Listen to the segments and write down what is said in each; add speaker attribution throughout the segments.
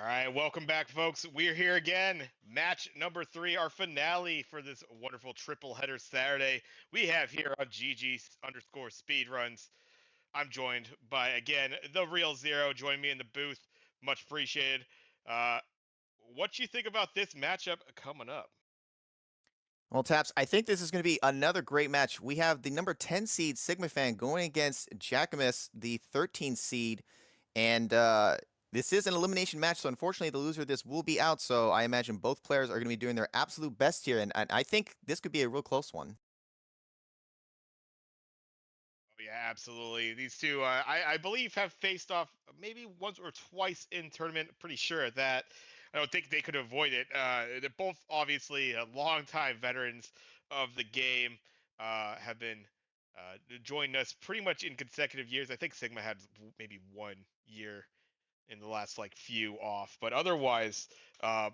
Speaker 1: All right, welcome back, folks. We're here again. Match number three, our finale for this wonderful triple header Saturday. We have here on GG underscore speedruns. I'm joined by, again, the real Zero. Join me in the booth. Much appreciated. Uh, what you think about this matchup coming up?
Speaker 2: Well, Taps, I think this is going to be another great match. We have the number 10 seed Sigmafan going against Jackimus, the 13 seed, and this is an elimination match, so unfortunately the loser of this will be out, so I imagine both players are going to be doing their absolute best here, and I think this could be a real close one.
Speaker 1: Oh, yeah, absolutely. These two, I believe, have faced off maybe once or twice in tournament. Pretty sure of that. I don't think they could avoid it. They're both obviously longtime veterans of the game. Have been joined us pretty much in consecutive years. I think Sigma had maybe 1 year in the last like few off, but otherwise,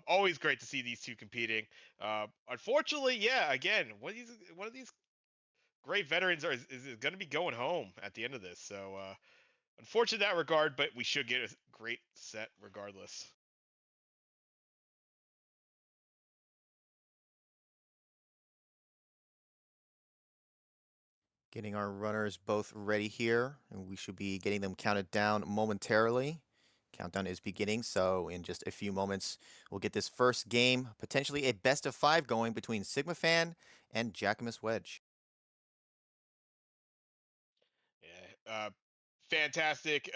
Speaker 1: always great to see these two competing. Unfortunately, yeah, again, one of these great veterans is going to be going home at the end of this. So unfortunate in that regard, but we should get a great set regardless.
Speaker 2: Getting our runners both ready here, and we should be getting them counted down momentarily. Countdown is beginning, so in just a few moments, we'll get this first game, potentially a best of five going between Sigmafan and JackimusWedge.
Speaker 1: Yeah, fantastic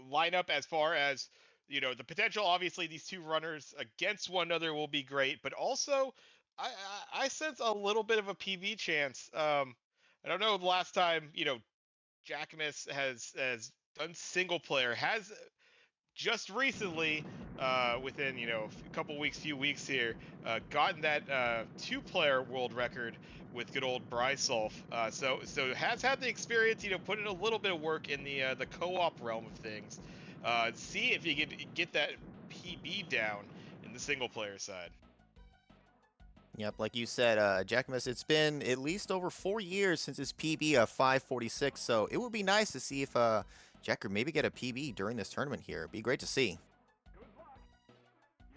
Speaker 1: lineup as far as the potential. Obviously, these two runners against one another will be great, but also I sense a little bit of a PV chance. I don't know the last time Jackimus has done single player has just recently, within a couple weeks, few weeks here, gotten that two-player world record with good old Brysolf. So has had the experience, put in a little bit of work in the co-op realm of things. See if you can get that PB down in the single player side.
Speaker 2: Yep, like you said, Jackimus, it's been at least over 4 years since his PB of 546, so it would be nice to see if Jack could maybe get a PB during this tournament here. It'd be great to see.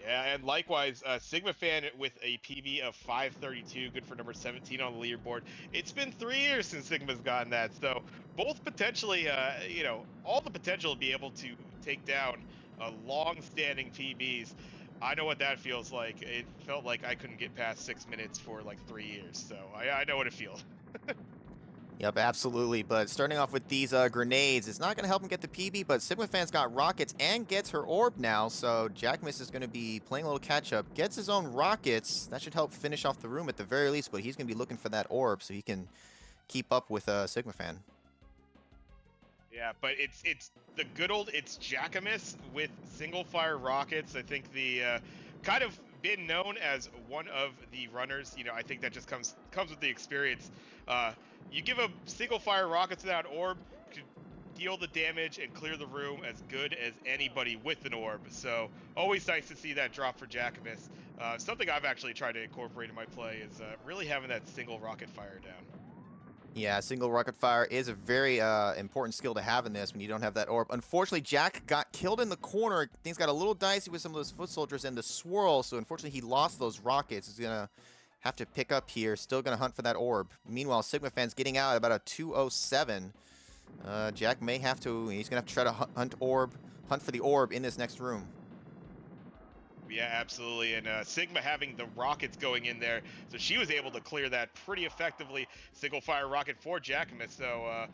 Speaker 1: Yeah, and likewise, Sigma Fan with a PB of 532, good for number 17 on the leaderboard. It's been 3 years since Sigma's gotten that, so both potentially, all the potential to be able to take down long-standing PBs. I know what that feels like. It felt like I couldn't get past 6 minutes for like 3 years, so I know what it feels.
Speaker 2: Yep, absolutely. But starting off with these grenades, it's not going to help him get the PB, but Sigma Fan's got rockets and gets her orb now, so Jackimus is going to be playing a little catch-up. Gets his own rockets. That should help finish off the room at the very least, but he's going to be looking for that orb so he can keep up with Sigma Fan.
Speaker 1: Yeah, but it's the good old it's Jackimus with single fire rockets. I think the kind of been known as one of the runners. I think that just comes with the experience. Uh, you give a single fire rockets to that orb, could deal the damage and clear the room as good as anybody with an orb. So always nice to see that drop for Jackimus. Something I've actually tried to incorporate in my play is really having that single rocket fire down.
Speaker 2: Yeah, single rocket fire is a very important skill to have in this when you don't have that orb. Unfortunately, Jack got killed in the corner. Things got a little dicey with some of those foot soldiers and the swirl, so unfortunately he lost those rockets. He's going to have to pick up here. Still going to hunt for that orb. Meanwhile, Sigma Fan's getting out at about a 207. Jack may have to, he's going to have to try to hunt for the orb in this next room.
Speaker 1: Yeah, absolutely. And Sigma having the rockets going in there, so she was able to clear that pretty effectively. Single fire rocket for Jackimus. So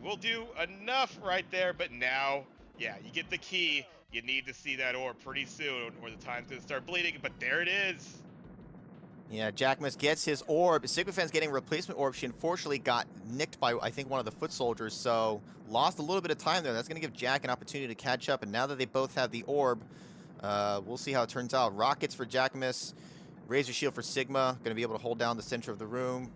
Speaker 1: we'll do enough right there. But now, yeah, you get the key. You need to see that orb pretty soon, or the time's gonna start bleeding. But there it is.
Speaker 2: Yeah, Jackmus gets his orb. Sigma Fan's getting a replacement orb. She unfortunately got nicked by, I think, one of the foot soldiers, so lost a little bit of time there. That's going to give Jack an opportunity to catch up, and now that they both have the orb, we'll see how it turns out. Rockets for Jackimus, Razor Shield for Sigma, going to be able to hold down the center of the room.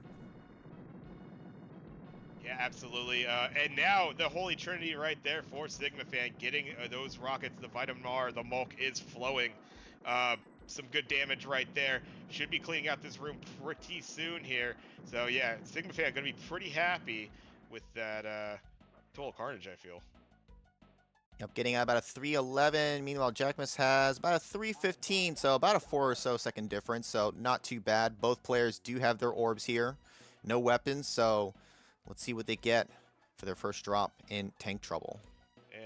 Speaker 1: Yeah, absolutely. And now the Holy Trinity right there for Sigma Fan, getting those rockets, the Vitamin R, the Mulk is flowing. Uh, some good damage right there. Should be cleaning out this room pretty soon here. So yeah, Sigma Fan gonna be pretty happy with that total carnage, I feel.
Speaker 2: Yep, getting about a 311. Meanwhile, Jackmus has about a 315, so about a 4 or so second difference. So not too bad. Both players do have their orbs here. No weapons, so let's see what they get for their first drop in tank trouble.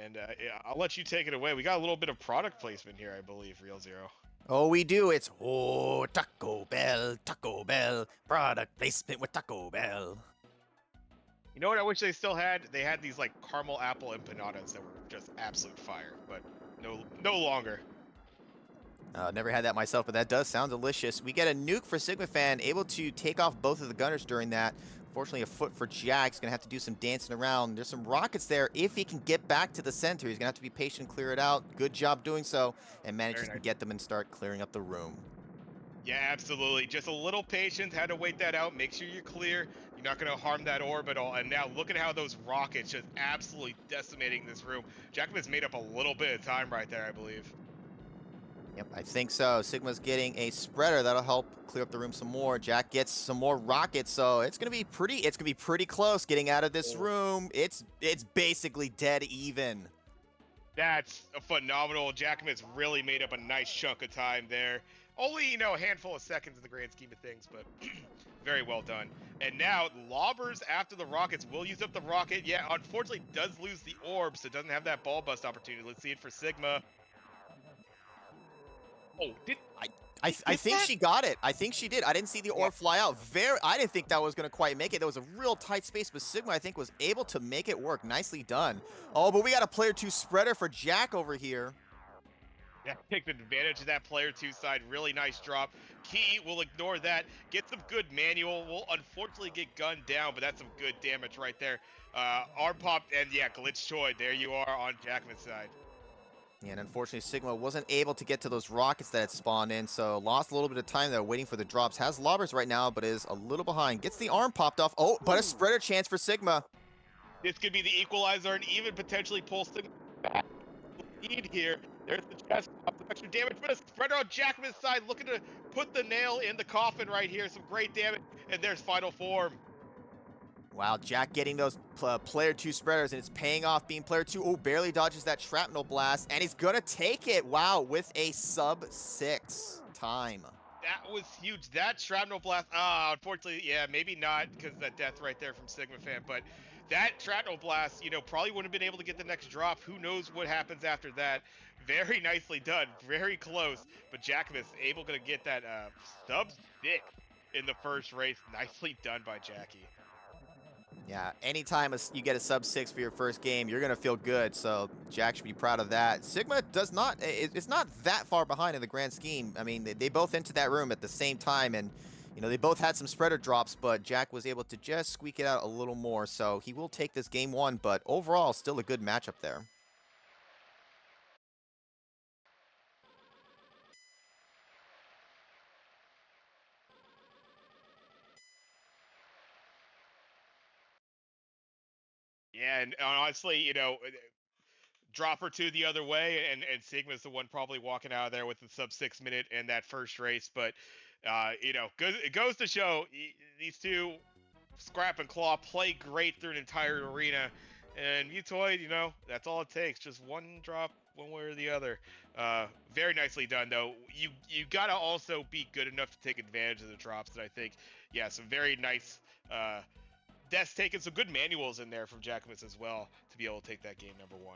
Speaker 1: And yeah, I'll let you take it away. We got a little bit of product placement here, I believe, Real Zero.
Speaker 2: Oh, we do. It's Taco Bell, product placement with Taco Bell.
Speaker 1: You know what I wish they still had? They had these like caramel apple empanadas that were just absolute fire, but no longer.
Speaker 2: Never had that myself, but that does sound delicious. We get a nuke for Sigmafan, able to take off both of the gunners during that. Fortunately, a foot for Jack's going to have to do some dancing around. There's some rockets there. If he can get back to the center, he's going to have to be patient and clear it out. Good job doing so, and
Speaker 1: Very
Speaker 2: manages to
Speaker 1: nice.
Speaker 2: get them and start clearing up the room.
Speaker 1: Yeah, absolutely. Just a little patience. Had to wait that out. Make sure you're clear. You're not going to harm that orb at all. And now look at how those rockets just absolutely decimating this room. Jackimus made up a little bit of time right there, I believe.
Speaker 2: Yep, I think so. Sigma's getting a spreader that'll help clear up the room some more. Jack gets some more rockets, so it's gonna be pretty close getting out of this
Speaker 1: Oh.
Speaker 2: room. It's basically dead even.
Speaker 1: That's a phenomenal. Jackimus really made up a nice chunk of time there. Only, a handful of seconds in the grand scheme of things, but very well done. And now, Lobbers after the Rockets will use up the Rocket. Yeah, unfortunately, does lose the orb, so doesn't have that ball bust opportunity. Let's see it for Sigma. Oh, did
Speaker 2: I
Speaker 1: he
Speaker 2: I
Speaker 1: get
Speaker 2: think
Speaker 1: that?
Speaker 2: she got it. I think she did. I didn't see the
Speaker 1: Yeah,
Speaker 2: orb fly out. I didn't think that was going to quite make it. There was a real tight space, but Sigma, I think, was able to make it work. Nicely done. Oh, but we got a player 2 spreader for Jack over here.
Speaker 1: yeah, takes advantage of that player two side. Really nice drop. Key will ignore that. Get some good manual. Will unfortunately get gunned down, but that's some good damage right there. Arm pop and yeah, glitch toy. There you are on Jackman's side.
Speaker 2: And unfortunately, Sigma wasn't able to get to those rockets that had spawned in, so lost a little bit of time there waiting for the drops. Has lobbers right now, but is a little behind. Gets the arm popped off. Oh, but a
Speaker 1: Ooh.
Speaker 2: spreader chance for Sigma.
Speaker 1: This could be the equalizer and even potentially pull Sigma back lead here. There's the chest pop, some extra damage, but a spreader on Jackman's side looking to put the nail in the coffin right here. Some great damage, and there's final form.
Speaker 2: Wow, Jack getting those player 2 spreaders, and it's paying off being player 2. Oh, barely dodges that shrapnel blast, and he's going to take it. Wow, with a sub 6 time.
Speaker 1: That was huge. That shrapnel blast. Unfortunately, yeah, maybe not because of that death right there from Sigmafan. But that shrapnel blast, probably wouldn't have been able to get the next drop. Who knows what happens after that? Very nicely done. Very close. But Jackimus able to get that sub 6 in the first race. Nicely done by Jackie.
Speaker 2: Yeah, anytime you get a sub 6 for your first game, you're going to feel good. So Jack should be proud of that. Sigma does not, it's not that far behind in the grand scheme. I mean, they both entered that room at the same time, and, they both had some spreader drops, but Jack was able to just squeak it out a little more. So he will take this game 1, but overall, still a good matchup there.
Speaker 1: Yeah, and honestly, drop or two the other way, and Sigma's the one probably walking out of there with the sub 6 minute and that first race. But it goes to show these two Scrap and Claw play great through an entire arena, and Mutoid, that's all it takes, just one drop, one way or the other. Very nicely done though. You gotta also be good enough to take advantage of the drops, and I think some very nice. Death's taken some good manuals in there from Jackimus as well to be able to take that game number 1.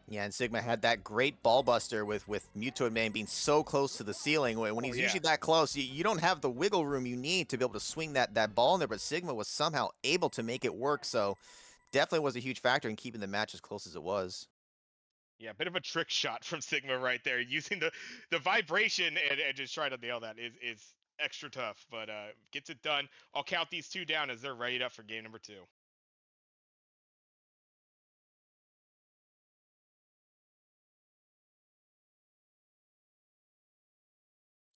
Speaker 2: Yeah, and Sigma had that great ball buster with Mutoid Man being so close to the ceiling. When
Speaker 1: Oh
Speaker 2: he's
Speaker 1: yeah.
Speaker 2: usually that close, you don't have the wiggle room you need to be able to swing that ball in there, but Sigma was somehow able to make it work, so definitely was a huge factor in keeping the match as close as it was.
Speaker 1: Yeah, bit of a trick shot from Sigma right there, using the vibration and just trying to nail that is extra tough, but gets it done. I'll count these two down as they're readied up for game number 2.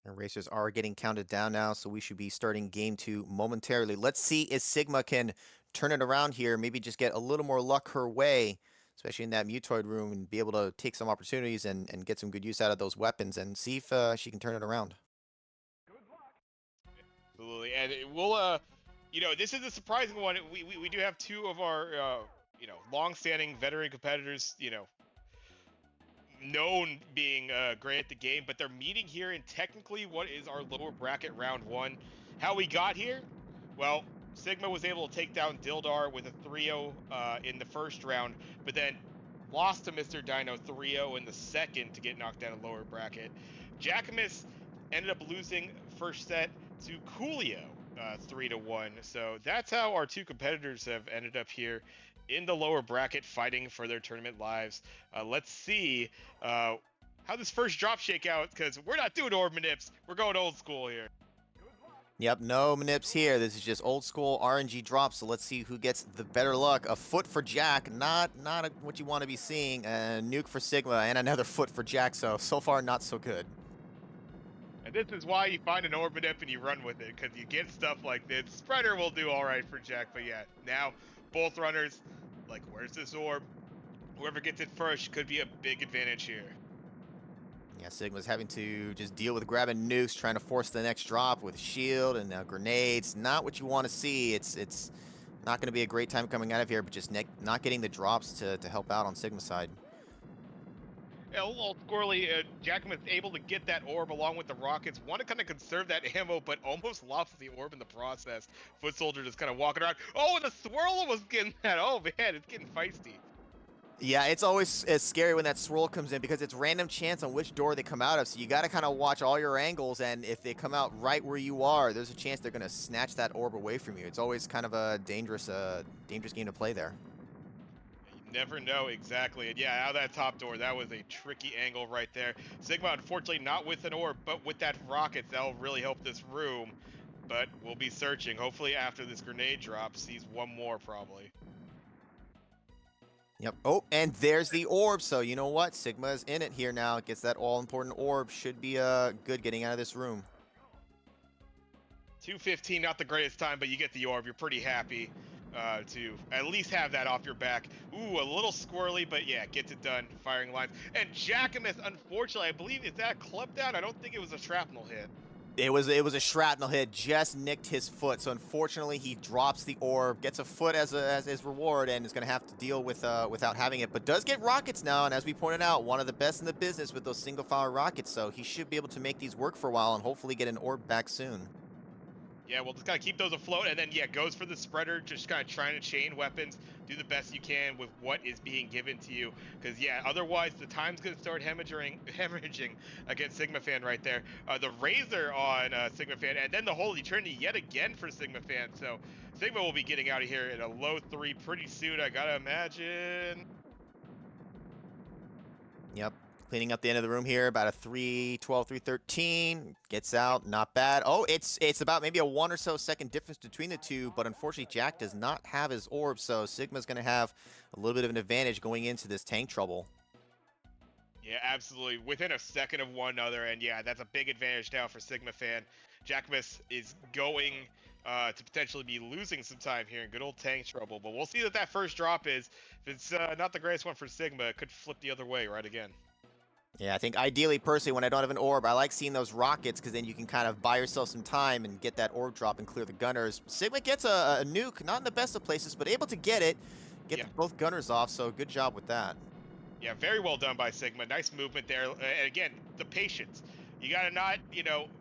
Speaker 2: And racers are getting counted down now, so we should be starting game 2 momentarily. Let's see if Sigma can turn it around here, maybe just get a little more luck her way, especially in that Mutoid room, and be able to take some opportunities and get some good use out of those weapons, and see if she can turn it around.
Speaker 1: Absolutely, and it will this is a surprising one. We do have two of our long-standing veteran competitors, known being great at the game, but they're meeting here in technically what is our lower bracket round one. How we got here? Well, Sigma was able to take down Dildar with a 3-0 in the first round, but then lost to Mr. Dino 3-0 in the second to get knocked down in lower bracket. Jackimus ended up losing first set to Coolio 3-1. So that's how our two competitors have ended up here in the lower bracket fighting for their tournament lives. Let's see how this first drop shake out, because we're not doing orb manips. We're going old school here.
Speaker 2: Yep, no manips here. This is just old school RNG drops. So let's see who gets the better luck. A foot for Jack, not what you want to be seeing. A nuke for Sigma, and another foot for Jack. So far, not so good.
Speaker 1: And this is why you find an orb manip and you run with it, because you get stuff like this. Spreader will do all right for Jack, but yeah, now both runners, like, where's this orb? Whoever gets it first could be a big advantage here.
Speaker 2: Yeah, Sigma's having to just deal with grabbing nukes, trying to force the next drop with shield and grenades. Not what you want to see. It's not going to be a great time coming out of here, but just not getting the drops to help out on Sigma's side.
Speaker 1: Yeah, a little squirrely. Jackimus able to get that orb along with the rockets. Want to kind of conserve that ammo, but almost lost the orb in the process. Foot soldier just kind of walking around. Oh, and the swirl was getting that. Oh man, it's getting feisty.
Speaker 2: Yeah, it's always scary when that swirl comes in because it's random chance on which door they come out of. So you got to kind of watch all your angles, and if they come out right where you are, there's a chance they're going to snatch that orb away from you. It's always kind of a dangerous game to play there.
Speaker 1: You never know exactly. And yeah, out of that top door, that was a tricky angle right there. Sigma, unfortunately, not with an orb, but with that rockets, that'll really help this room. But we'll be searching. Hopefully, after this grenade drop, sees one more probably.
Speaker 2: Yep. Oh, and there's the orb. So you know what? Sigma's in it here now. Gets that all-important orb. Should be good getting out of this room.
Speaker 1: 215, not the greatest time, but you get the orb. You're pretty happy to at least have that off your back. Ooh, a little squirrely, but yeah, gets it done. Firing lines. And Jackimus, unfortunately, I believe, is that a club down? I don't think it was a shrapnel hit.
Speaker 2: It was a shrapnel hit, just nicked his foot. So unfortunately, he drops the orb, gets a foot as his reward, and is going to have to deal with without having it. But does get rockets now, and as we pointed out, one of the best in the business with those single fire rockets. So he should be able to make these work for a while and hopefully get an orb back soon.
Speaker 1: Yeah, we'll just kind of keep those afloat, and then, yeah, goes for the spreader, just kind of trying to chain weapons, do the best you can with what is being given to you, because, yeah, otherwise the time's going to start hemorrhaging against Sigmafan right there. The Razor on Sigmafan, and then the Holy Trinity yet again for Sigmafan, so Sigma will be getting out of here in a low 3 pretty soon, I gotta imagine.
Speaker 2: Yep. Cleaning up the end of the room here, about a 312, 313. Gets out, not bad. Oh, it's about maybe a 1 or so second difference between the two, but unfortunately Jack does not have his orb, so Sigma's going to have a little bit of an advantage going into this tank trouble.
Speaker 1: Yeah, absolutely. Within a second of one another, and yeah, that's a big advantage now for Sigmafan. Jackimus is going to potentially be losing some time here in good old tank trouble, but we'll see what that first drop is. If it's not the greatest one for Sigma, it could flip the other way right again.
Speaker 2: Yeah, I think ideally, personally, when I don't have an orb, I like seeing those rockets because then you can kind of buy yourself some time and get that orb drop and clear the gunners. Sigma gets a nuke, not in the best of places, but able to get it, get
Speaker 1: Yeah.
Speaker 2: both gunners off, so good job with that.
Speaker 1: Yeah, very well done by Sigma. Nice movement there. And again, the patience. You gotta not,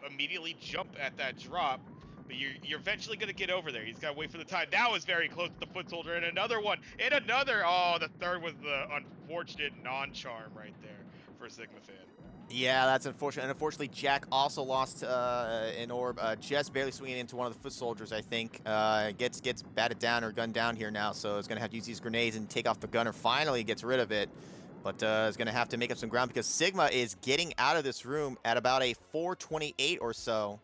Speaker 1: immediately jump at that drop, but you're eventually gonna get over there. He's gotta wait for the time. That was very close to the foot soldier, and another one, and another. Oh, the third was the unfortunate non-charm right there for Sigmafan.
Speaker 2: Yeah, that's unfortunate. And unfortunately, Jack also lost an orb, just barely swinging into one of the foot soldiers, I think. Gets batted down or gunned down here now, so it's going to have to use these grenades and take off the gunner. Finally gets rid of it, but is going to have to make up some ground because Sigma is getting out of this room at about a 428 or so.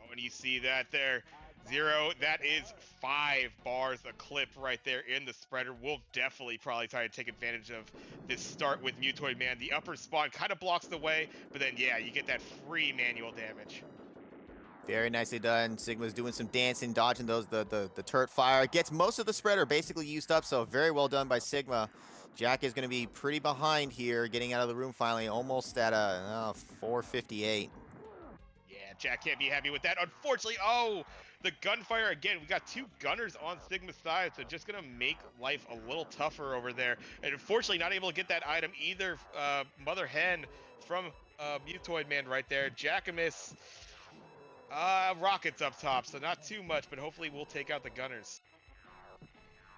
Speaker 1: Oh, and you see that there. Zero, that is 5 bars a clip right there in the spreader. We'll definitely probably try to take advantage of this start with Mutoid Man. The upper spawn kind of blocks the way, but then, yeah, you get that free manual damage.
Speaker 2: Very nicely done. Sigma's doing some dancing, dodging the turret fire. Gets most of the spreader basically used up, so very well done by Sigma. Jack is going to be pretty behind here, getting out of the room finally, almost at a 458.
Speaker 1: Yeah, Jack can't be happy with that. Unfortunately, oh, the gunfire again. We got two gunners on Sigma's side, so just gonna make life a little tougher over there. And unfortunately, not able to get that item either. Mother Hen from Mutoid Man right there. Jackimus, rockets up top, so not too much, but hopefully we'll take out the gunners.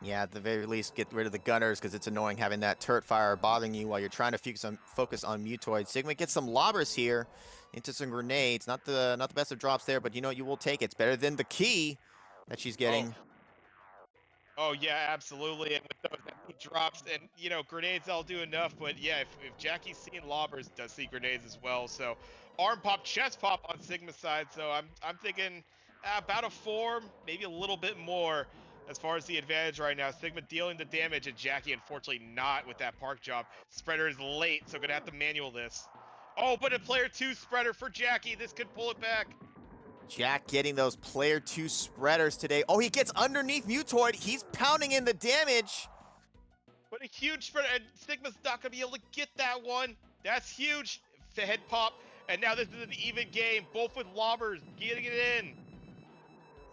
Speaker 2: Yeah, at the very least, get rid of the gunners because it's annoying having that turret fire bothering you while you're trying to focus on Mutoid. Sigma gets some lobbers here into some grenades. Not the best of drops there, but you know you will take it. It's better than the key that she's
Speaker 1: Oh,
Speaker 2: getting.
Speaker 1: Oh yeah, absolutely. And with those empty drops and grenades, I'll do enough. But yeah, if Jackie's seeing lobbers, does see grenades as well. So arm pop, chest pop on Sigma's side. So I'm thinking about a form, maybe a little bit more as far as the advantage right now. Sigma dealing the damage, and Jackie unfortunately not with that park job. Spreader is late, so gonna have to manual this. Oh, but a player two spreader for Jackie. This could pull it back.
Speaker 2: Jack getting those player 2 spreaders today. Oh, he gets underneath Mutoid. He's pounding in the damage.
Speaker 1: But a huge spread, and Sigma's not gonna be able to get that one. That's huge. Head pop, and now this is an even game, both with lobbers getting it in.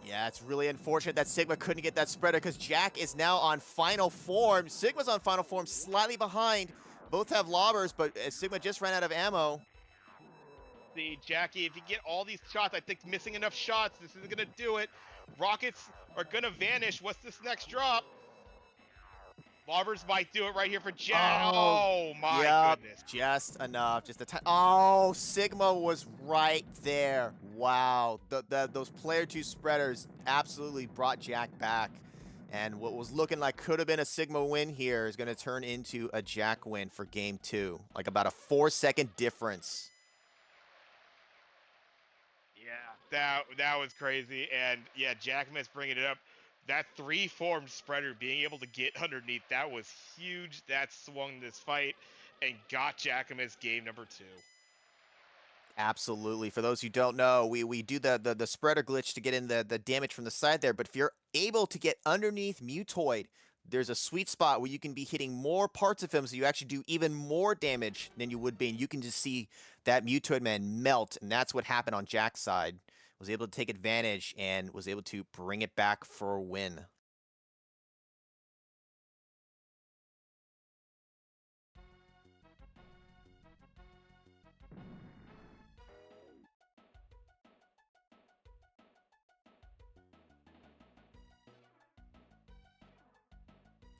Speaker 2: Yeah, it's really unfortunate that Sigma couldn't get that spreader because Jack is now on final form. Sigma's on final form, slightly behind. Both have lobbers, but Sigma just ran out of ammo.
Speaker 1: See, Jackie, if you get all these shots, I think missing enough shots, this isn't gonna do it. Rockets are gonna vanish. What's this next drop? Lobbers might do it right here for Jack.
Speaker 2: Oh,
Speaker 1: Oh my
Speaker 2: yep,
Speaker 1: goodness.
Speaker 2: just enough. Just a time. Oh, Sigma was right there. Wow, those player 2 spreaders absolutely brought Jack back. And what was looking like could have been a Sigma win here is going to turn into a Jack win for game 2. Like about a 4-second difference.
Speaker 1: Yeah, that was crazy, and yeah, Jackimus bringing it up. That three-formed spreader being able to get underneath, that was huge. That swung this fight and got Jackimus game number 2.
Speaker 2: Absolutely. For those who don't know, we do the spreader glitch to get in the damage from the side there. But if you're able to get underneath Mutoid, there's a sweet spot where you can be hitting more parts of him, so you actually do even more damage than you would be. And you can just see that Mutoid man melt, and that's what happened on Jack's side. Was able to take advantage and was able to bring it back for a win.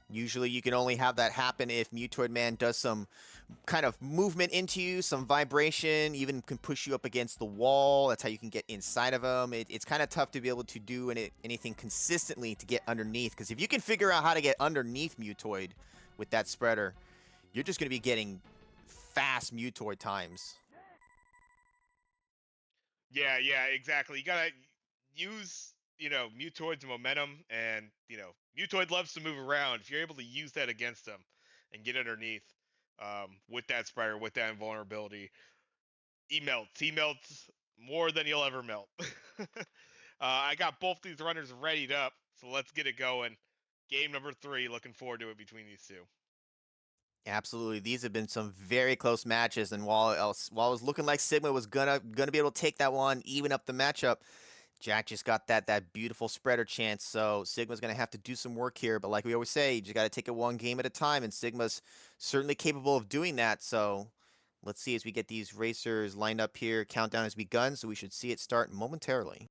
Speaker 2: Usually you can only have that happen if Mutoid Man does some kind of movement into you, some vibration, even can push you up against the wall. That's how you can get inside of him. It's kind of tough to be able to do anything consistently to get underneath, because if you can figure out how to get underneath Mutoid with that spreader, you're just going to be getting fast Mutoid times.
Speaker 1: Yeah, exactly. You gotta use, Mutoid's momentum, and, Mutoid loves to move around. If you're able to use that against him and get underneath with that spreader, with that invulnerability, he melts. He melts more than he'll ever melt. I got both these runners readied up, so let's get it going. Game number 3. Looking forward to it between these two.
Speaker 2: Absolutely, these have been some very close matches, and while it was looking like Sigma was gonna be able to take that one, even up the matchup, Jack just got that beautiful spreader chance, so Sigma's going to have to do some work here. But like we always say, you just got to take it one game at a time, and Sigma's certainly capable of doing that. So let's see as we get these racers lined up here. Countdown has begun, so we should see it start momentarily.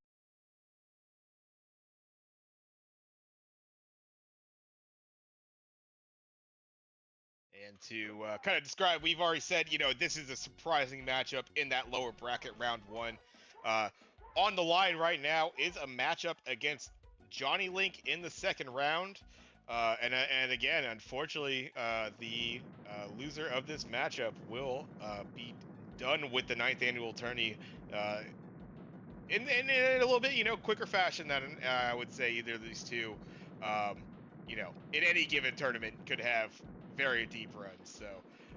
Speaker 1: And to kind of describe, we've already said, this is a surprising matchup in that lower bracket round 1. Uh, on the line right now is a matchup against Johnny Link in the second round. And again, unfortunately, the loser of this matchup will be done with the ninth annual tourney uh, in a little bit, quicker fashion than I would say either of these two, um, in any given tournament could have very deep runs. So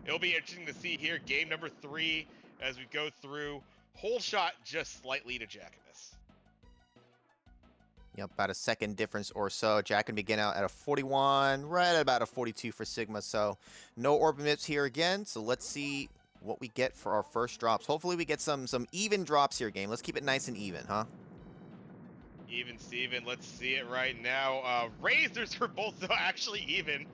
Speaker 1: it'll be interesting to see here. Game number 3 as we go through. Whole shot just slightly to Jackimus.
Speaker 2: Yep, about a second difference or so. Jack can begin out at a 41, right at about a 42 for Sigma. So no orb mips here again. So let's see what we get for our first drops. Hopefully we get some even drops here, game. Let's keep it nice and even, huh?
Speaker 1: Even Steven, let's see it right now. Razors are both actually even.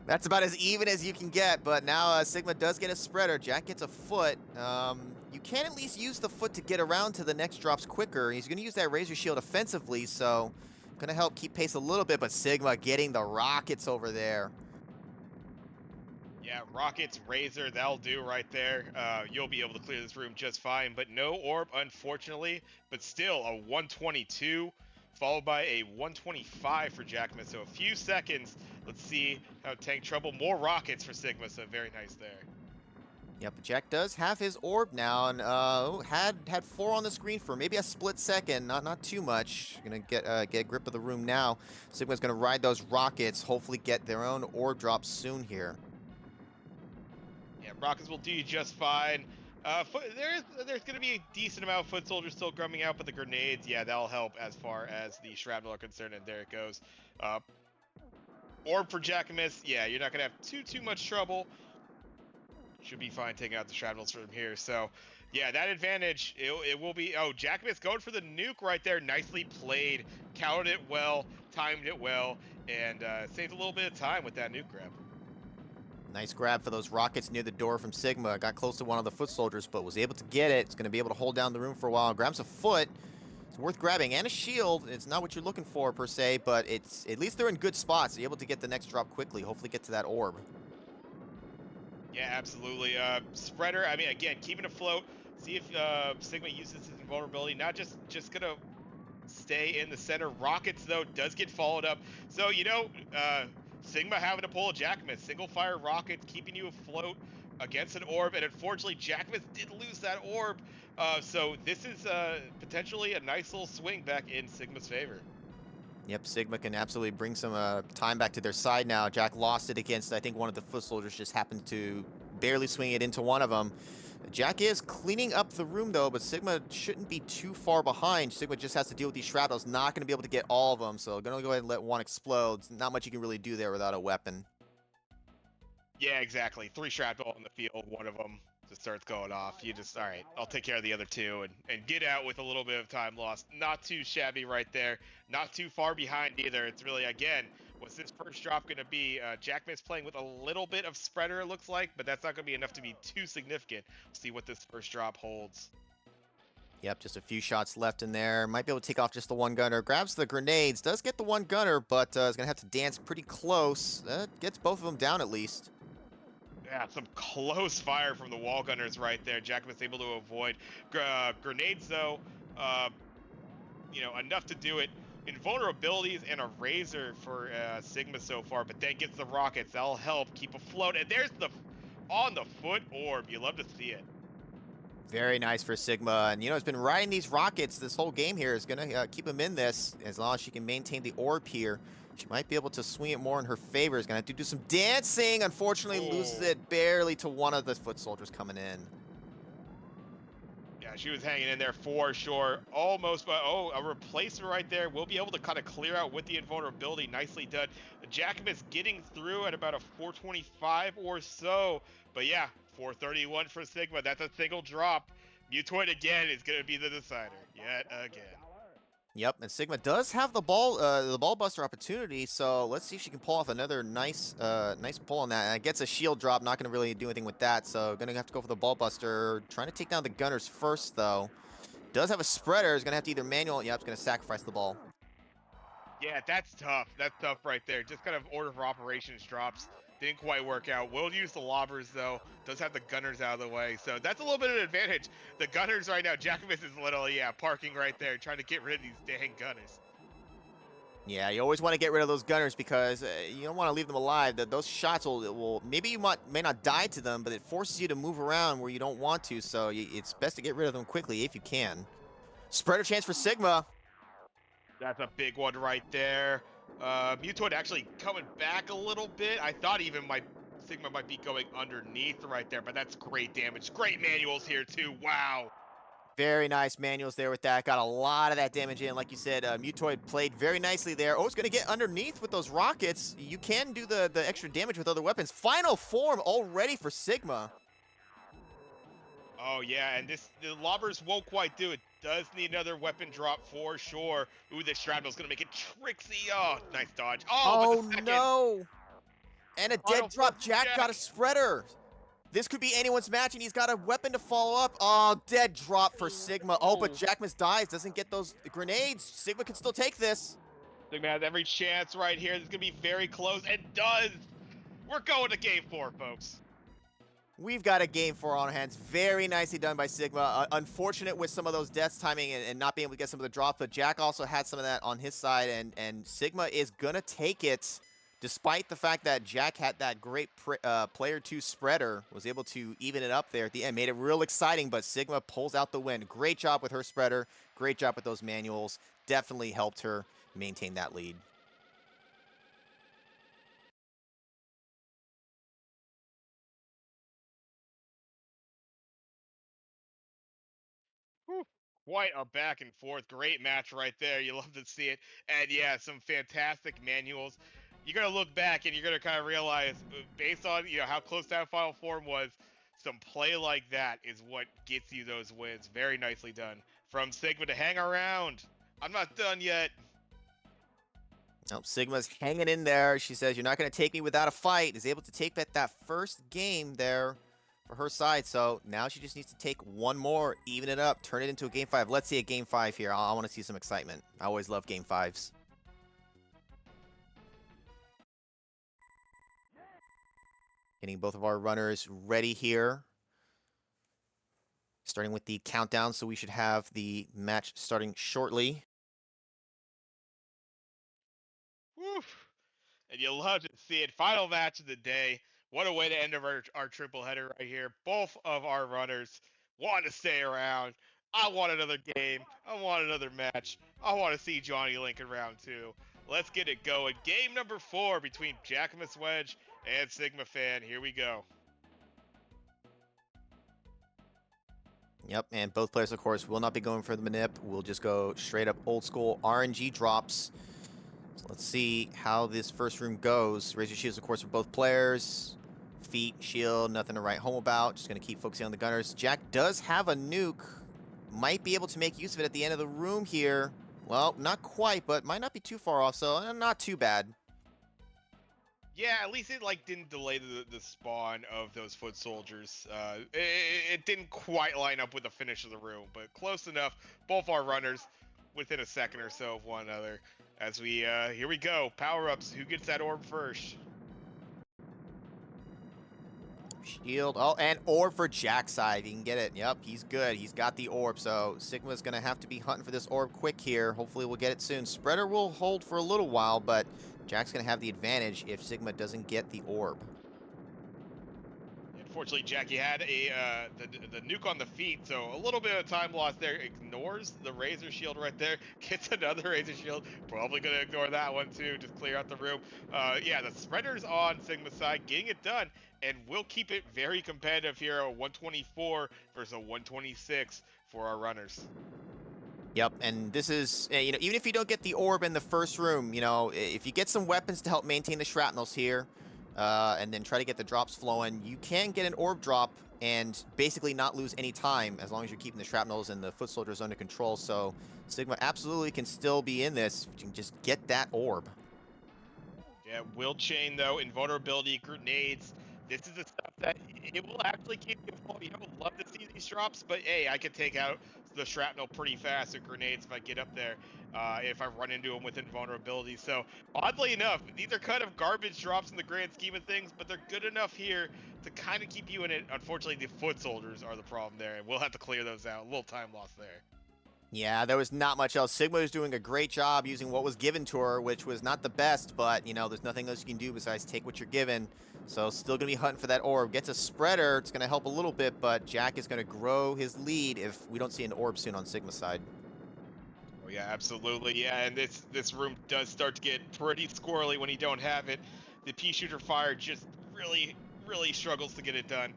Speaker 2: That's about as even as you can get, but now Sigma does get a spreader. Jack gets a foot. You can at least use the foot to get around to the next drops quicker. He's going to use that Razor Shield offensively, so going to help keep pace a little bit, but Sigma getting the rockets over there.
Speaker 1: Yeah, Rockets, Razor, that'll do right there. You'll be able to clear this room just fine, but no orb, unfortunately. But still, a 122, followed by a 125 for Jackimus. So a few seconds. Let's see how Tank Trouble. More Rockets for Sigma, so very nice there.
Speaker 2: Yep, Jack does have his orb now, and had 4 on the screen for maybe a split second, not too much. Gonna get grip of the room now. Sigma's gonna ride those rockets, hopefully get their own orb drop soon here.
Speaker 1: Yeah, Rockets will do you just fine. There's going to be a decent amount of foot soldiers still grumming out, but the grenades, yeah, that'll help as far as the shrapnel are concerned. And there it goes. Uh, Orb for Jackimus, yeah, you're not going to have too much trouble. Should be fine taking out the shrapnels from here. So, yeah, that advantage, it will be. Oh, Jackimus going for the nuke right there. Nicely played. Counted it well, timed it well, and saved a little bit of time with that nuke grab.
Speaker 2: Nice grab for those rockets near the door from Sigma. Got close to one of the foot soldiers, but was able to get it. It's going to be able to hold down the room for a while. Grabs a foot. It's worth grabbing. And a shield. It's not what you're looking for, per se, but it's at least they're in good spots. You're able to get the next drop quickly. Hopefully get to that orb.
Speaker 1: Yeah, absolutely. Spreader, I mean, again, keeping afloat. See if Sigma uses his invulnerability. Not just going to stay in the center. Rockets, though, does get followed up. So, Sigma having to pull a Jackimus. Single fire rockets, keeping you afloat against an orb. And unfortunately, Jackimus did lose that orb. So this is potentially a nice little swing back in Sigma's favor.
Speaker 2: Yep, Sigma can absolutely bring some time back to their side now. Jack lost it against, I think, one of the foot soldiers just happened to barely swing it into one of them. Jack is cleaning up the room, though, but Sigma shouldn't be too far behind. Sigma just has to deal with these shrapnels. Not going to be able to get all of them, so going to go ahead and let one explode. Not much you can really do there without a weapon.
Speaker 1: Yeah, exactly. 3 shrapnel on the field, one of them just starts going off. You just, all right, I'll take care of the other 2 and get out with a little bit of time lost. Not too shabby right there. Not too far behind either. It's really, again, what's this first drop going to be? Jackman's playing with a little bit of spreader, it looks like, but that's not going to be enough to be too significant. We'll see what this first drop holds.
Speaker 2: Yep, just a few shots left in there. Might be able to take off just the one gunner. Grabs the grenades. Does get the one gunner, but is going to have to dance pretty close. Gets both of them down at least.
Speaker 1: Yeah, some close fire from the wall gunners right there. Jackman's able to avoid. Grenades, though, enough to do it. Invulnerabilities and a razor for Sigma so far, but then gets the rockets. That'll help keep afloat. And there's the on the foot orb. You love to see it.
Speaker 2: Very nice for Sigma. And, it's been riding these rockets this whole game here. Is going to keep him in this as long as she can maintain the orb here. She might be able to swing it more in her favor. Is going to have to do some dancing. Unfortunately, loses it barely to one of the foot soldiers coming in.
Speaker 1: Yeah, she was hanging in there for sure. Almost, but a replacement right there. We'll be able to kind of clear out with the invulnerability. Nicely done. Jackimus getting through at about a 425 or so. But yeah, 431 for Sigma. That's a single drop. Mutoid again is going to be the decider yet again.
Speaker 2: Yep, and Sigma does have the ball buster opportunity, so let's see if she can pull off another nice pull on that. And gets a shield drop, not going to really do anything with that, so going to have to go for the ball buster. Trying to take down the gunners first, though. Does have a spreader, is going to have to either manual, yep, it's going to sacrifice the ball.
Speaker 1: Yeah, that's tough. That's tough right there. Just kind of order of operations drops. Didn't quite work out. Will use the lobbers, though. Does have the gunners out of the way. So that's a little bit of an advantage. The gunners right now, Jackimus is literally, parking right there, trying to get rid of these dang gunners.
Speaker 2: Yeah, you always want to get rid of those gunners because you don't want to leave them alive. Those shots will maybe you may not die to them, but it forces you to move around where you don't want to. So it's best to get rid of them quickly if you can. Spreader chance for Sigma.
Speaker 1: That's a big one right there. Mutoid actually coming back a little bit. I thought even my Sigma might be going underneath right there, but that's great damage. Great manuals here too. Wow.
Speaker 2: Very nice manuals there with that. Got a lot of that damage in. Like you said, Mutoid played very nicely there. Oh, it's going to get underneath with those rockets. You can do the extra damage with other weapons. Final form already for Sigma.
Speaker 1: Oh yeah, and the lobbers won't quite do it. Does need another weapon drop for sure. Ooh, the shrapnel's gonna make it tricksy. Oh, nice dodge. Oh, but the
Speaker 2: Oh
Speaker 1: second
Speaker 2: no! And a
Speaker 1: final
Speaker 2: dead
Speaker 1: form
Speaker 2: drop.
Speaker 1: from
Speaker 2: Jack got a
Speaker 1: Jack.
Speaker 2: spreader. This could be anyone's match, and he's got a weapon to follow up. Oh, dead drop for
Speaker 1: Oh
Speaker 2: Sigma. Oh, but
Speaker 1: no.
Speaker 2: Jackmus dies, doesn't get those grenades. Sigma can still take this.
Speaker 1: Sigma has every chance right here. This is gonna be very close, and does. We're going to game 4, folks.
Speaker 2: We've got a game 4 on our hands. Very nicely done by Sigma. Unfortunate with some of those deaths timing and not being able to get some of the drops, but Jack also had some of that on his side, and Sigma is going to take it, despite the fact that Jack had that great player 2 spreader, was able to even it up there at the end, made it real exciting, but Sigma pulls out the win. Great job with her spreader. Great job with those manuals. Definitely helped her maintain that lead.
Speaker 1: Whew. Quite a back and forth. Great match right there. You love to see it. And yeah, some fantastic manuals. You're gonna look back and you're gonna kind of realize, based on how close that final form was, some play like that is what gets you those wins. Very nicely done from Sigma to hang around. I'm not done yet.
Speaker 2: Nope, Sigma's hanging in there. She says, "You're not going to take me without a fight." Is able to take that first game there for her side. So now she just needs to take one more, even it up, turn it into a game 5. Let's see a game 5 here. I want to see some excitement. I always love game 5s. Getting both of our runners ready here. Starting with the countdown, so we should have the match starting shortly.
Speaker 1: Whew. And you love to see it. Final match of the day. What a way to end our triple header right here. Both of our runners want to stay around. I want another game. I want another match. I want to see Johnny Link in round 2. Let's get it going. Game number 4 between JackimusWedge and Sigmafan. Here we go.
Speaker 2: Yep, and both players, of course, will not be going for the manip. We'll just go straight up old school RNG drops. So let's see how this first room goes. Razor shields, of course, for both players. Feet, shield, nothing to write home about. Just going to keep focusing on the gunners. Jack does have a nuke. Might be able to make use of it at the end of the room here. Well, not quite, but might not be too far off, so not too bad.
Speaker 1: Yeah, at least it didn't delay the spawn of those foot soldiers. It didn't quite line up with the finish of the room, but close enough. Both our runners within a second or so of one another. As we here we go, power ups. Who gets that orb first?
Speaker 2: Shield. Oh, and orb for Jack's side. He can get it. Yep, he's good. He's got the orb, so Sigma's going to have to be hunting for this orb quick here. Hopefully we'll get it soon. Spreader will hold for a little while, but Jack's going to have the advantage if Sigma doesn't get the orb.
Speaker 1: Unfortunately, Jackie had the nuke on the feet, so a little bit of time lost there. Ignores the razor shield right there. Gets another razor shield. Probably gonna ignore that one too. Just clear out the room. Yeah, the spreader's on Sigma's side, getting it done, and we'll keep it very competitive here. A 124 versus a 126 for our runners.
Speaker 2: Yep, and this is, even if you don't get the orb in the first room, if you get some weapons to help maintain the shrapnels here, and then try to get the drops flowing, you can get an orb drop and basically not lose any time as long as you're keeping the shrapnels and the foot soldiers under control. So Sigma absolutely can still be in this. You can just get that orb.
Speaker 1: Yeah, will chain though, invulnerability, grenades. This is the stuff that it will actually keep you afloat. Love to see these drops, but hey, I can take out the shrapnel pretty fast with grenades if I get up there. If I run into them with invulnerability. So oddly enough, these are kind of garbage drops in the grand scheme of things, but they're good enough here to kind of keep you in it. Unfortunately, the foot soldiers are the problem there, and we'll have to clear those out. A little time lost there.
Speaker 2: Yeah, there was not much else. Sigma was doing a great job using what was given to her, which was not the best, but, there's nothing else you can do besides take what you're given. So still going to be hunting for that orb. Gets a spreader. It's going to help a little bit, but Jack is going to grow his lead if we don't see an orb soon on Sigma's side.
Speaker 1: Oh yeah, absolutely. Yeah, and this room does start to get pretty squirrely when you don't have it. The pea shooter fire just really struggles to get it done.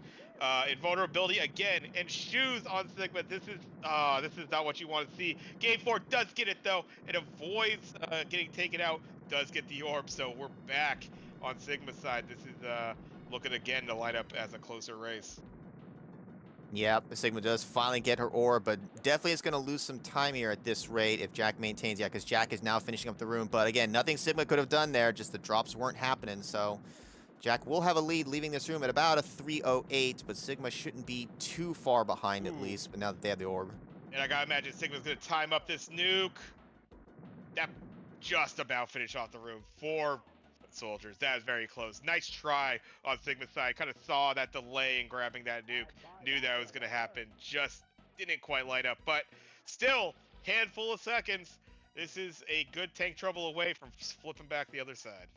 Speaker 1: Invulnerability again and shoes on Sigma. This is not what you want to see. Game 4 does get it though. It avoids getting taken out. Does get the orb, so we're back on Sigma's side. This is looking again to line up as a closer race.
Speaker 2: Yep, Sigma does finally get her ore, but definitely is going to lose some time here at this rate if Jack maintains. Yeah, because Jack is now finishing up the room. But again, nothing Sigma could have done there. Just the drops weren't happening. So Jack will have a lead leaving this room at about a 308, but Sigma shouldn't be too far behind at
Speaker 1: Ooh.
Speaker 2: least. But now that they have the orb.
Speaker 1: And I gotta imagine Sigma's gonna time up this nuke. That just about finished off the room. 4 soldiers. That is very close. Nice try on Sigma's side. Kind of saw that delay in grabbing that nuke. Knew that was gonna happen. Just didn't quite light up. But still, handful of seconds. This is a good tank trouble away from flipping back the other side.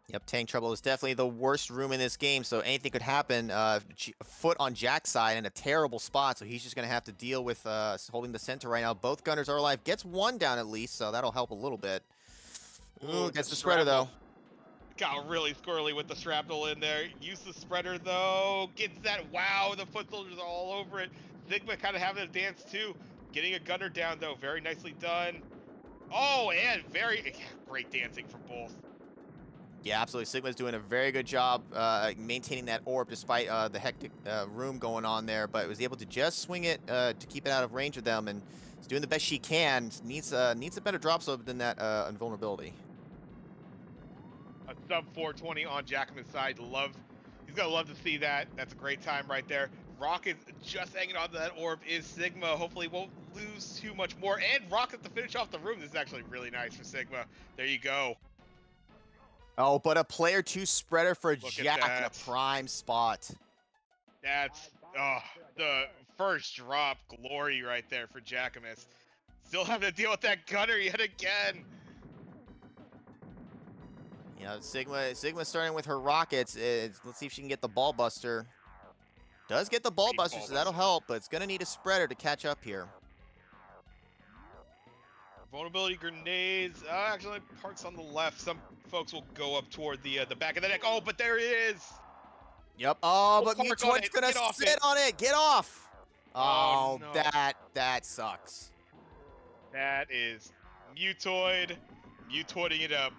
Speaker 2: Yep, tank trouble is definitely the worst room in this game, so anything could happen. Foot on Jack's side in a terrible spot, so he's just going to have to deal with holding the center right now. Both gunners are alive. Gets one down at least, so that'll help a little bit.
Speaker 1: Ooh,
Speaker 2: Ooh,
Speaker 1: the
Speaker 2: gets the spreader, though.
Speaker 1: shrapnel. Got really squirrely with the shrapnel in there. Use the spreader, though. Gets that. Wow, the foot soldiers are all over it. Sigma kind of having a dance, too. Getting a gunner down, though. Very nicely done. Oh, and very great dancing from both.
Speaker 2: Yeah, absolutely. Sigma's doing a very good job maintaining that orb despite the hectic room going on there, but was able to just swing it to keep it out of range of them, and is doing the best she can. Needs a better drop zone than that invulnerability.
Speaker 1: A sub 420 on Jackimus' side. He's gonna love to see that. That's a great time right there. Rocket just hanging on to that orb is Sigma. Hopefully won't lose too much more. And Rocket to finish off the room. This is actually really nice for Sigma. There you go.
Speaker 2: Oh, but a player 2 spreader for
Speaker 1: Look at
Speaker 2: Jack in a
Speaker 1: that.
Speaker 2: prime spot.
Speaker 1: That's the first drop glory right there for Jackimus. Still having to deal with that gunner yet again.
Speaker 2: You know, Sigma starting with her rockets. Let's see if she can get the ball buster. Does get the ball
Speaker 1: Great
Speaker 2: buster,
Speaker 1: ball
Speaker 2: so that'll
Speaker 1: buster.
Speaker 2: help, but it's going to need a spreader to catch up here.
Speaker 1: Vulnerability grenades. Actually, parts on the left. Some folks will go up toward the back of the deck. Oh, but there it is.
Speaker 2: Yep. Oh,
Speaker 1: Oh,
Speaker 2: but
Speaker 1: park on
Speaker 2: Mutoid's
Speaker 1: it.
Speaker 2: going to
Speaker 1: Get off
Speaker 2: sit
Speaker 1: it.
Speaker 2: on it. Get off.
Speaker 1: Oh
Speaker 2: Oh,
Speaker 1: no.
Speaker 2: that sucks.
Speaker 1: That is Mutoiding it up.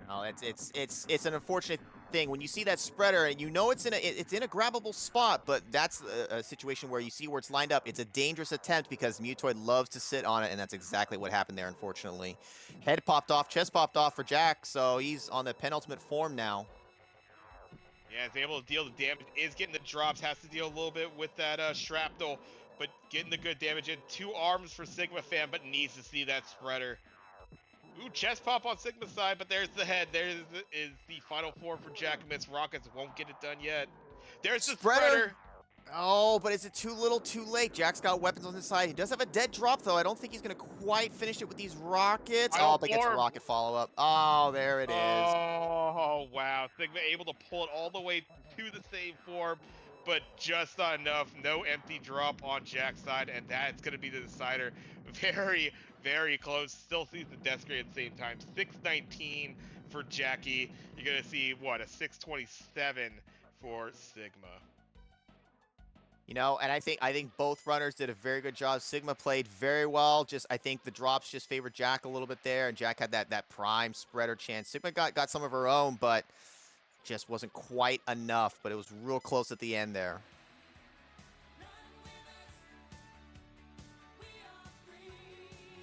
Speaker 2: Oh, it's an unfortunate thing when you see that spreader and you know it's in a grabbable spot, but that's a situation where you see where it's lined up. It's a dangerous attempt because Mutoid loves to sit on it, and that's exactly what happened there. Unfortunately, head popped off, chest popped off for Jack, so he's on the penultimate form now.
Speaker 1: Yeah, is able to deal the damage. Is getting the drops. Has to deal a little bit with that shrapnel, but getting the good damage in. 2 arms for Sigmafan, but needs to see that spreader. Ooh, chest pop on Sigma's side, but there's the head. There is the final form for Jackimus. Rockets won't get it done yet. There's the
Speaker 2: Spreader.
Speaker 1: spreader.
Speaker 2: Oh, but is it too little, too late? Jack's got weapons on his side. He does have a dead drop, though. I don't think he's going to quite finish it with these rockets.
Speaker 1: Final
Speaker 2: Oh, but gets a
Speaker 1: form.
Speaker 2: rocket follow-up. Oh, there it is.
Speaker 1: Oh, wow. Sigma able to pull it all the way to the same form, but just not enough. No empty drop on Jack's side, and that's going to be the decider. Very, very close. Still sees the death grade at the same time. 619 for Jackie. You're going to see, what, a 627 for Sigma.
Speaker 2: You know, and I think both runners did a very good job. Sigma played very well. Just I think the drops just favored Jack a little bit there, and Jack had that prime spreader chance. Sigma got some of her own, but just wasn't quite enough. But it was real close at the end there.